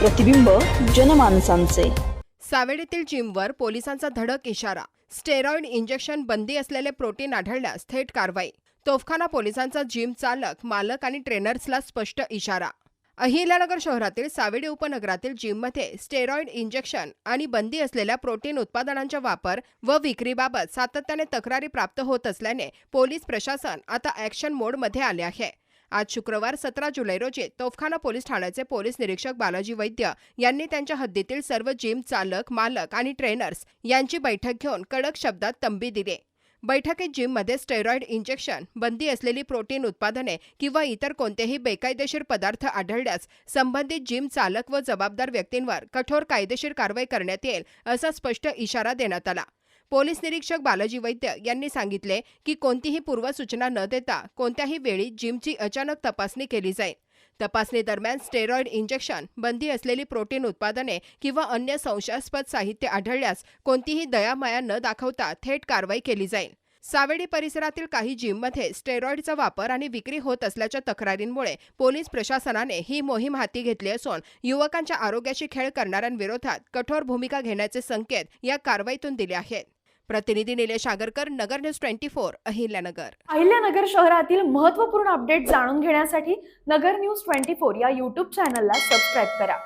प्रतिबिंब जनमानसांचे। सावेडीतील जिमवर पोलिसांचा धडक इशारा। स्टेरॉइड इंजेक्शन बंदी असलेले प्रोटीन आढळल्यास थेट कारवाई। तोफखाना पोलिसांचा जिम चालक, मालक आणि ट्रेनर्सला स्पष्ट इशारा। अहिल्यानगर शहरातील सावेडी उपनगरातील जिममध्ये स्टेरॉइड इंजेक्शन आणि बंदी असलेल्या प्रोटीन उत्पादनांचा वापर व विक्रीबाबत सातत्याने तक्रारी प्राप्त होत असल्याने पोलीस प्रशासन आता ॲक्शन मोडमध्ये आले आहे। आज शुक्रवार 17 जुलै रोजी तोफखाना पोलीस ठाण्याचे पोलीस निरीक्षक बालाजी वैद्य यांनी त्यांच्या हद्दीतील सर्व जिम चालक, मालक आणि ट्रेनर्स यांची बैठक घेऊन कडक शब्दात तंबी दिली। बैठकीत जिममध्ये स्टेरॉइड इंजेक्शन, बंदी असलेली प्रोटीन उत्पादने किंवा इतर कोणतेही बेकायदेशीर पदार्थ आढळल्यास संबंधित जिम चालक व जबाबदार व्यक्तींवर कठोर कायदेशीर कारवाई करण्यात येईल असा स्पष्ट इशारा देण्यात आला। पोलीस निरीक्षक बालाजी वैद्य यांनी सांगितले की कोणतीही पूर्वसूचना न देता कोणत्याही वेळी जिमची अचानक तपासणी केली जाईल। तपासणी दरम्यान स्टेरॉइड इंजेक्शन, बंदी असलेली प्रोटीन उत्पादने किंवा अन्य संशयास्पद साहित्य आढळल्यास कोणतीही दयामाया न दाखवता थेट कारवाई केली जाईल। सावेडी परिसरातील काही जिममध्ये स्टेरॉइडचा वापर आणि विक्री होत असल्याच्या तक्रारींमुळे पोलीस प्रशासनाने ही मोहीम हाती घेतली असून युवकांच्या आरोग्याशी खेळ करणाऱ्यांविरोधात कठोर भूमिका घेण्याचे संकेत या कारवाईतून दिले आहेत। प्रतिनिधी निलेश आगरकर, नगर न्यूज 24, अहिल्यानगर। अहिल्यानगर शहरातील महत्त्वपूर्ण अपडेट जाणून घेण्यासाठी नगर न्यूज 24 या YouTube चॅनलला सबस्क्राईब करा।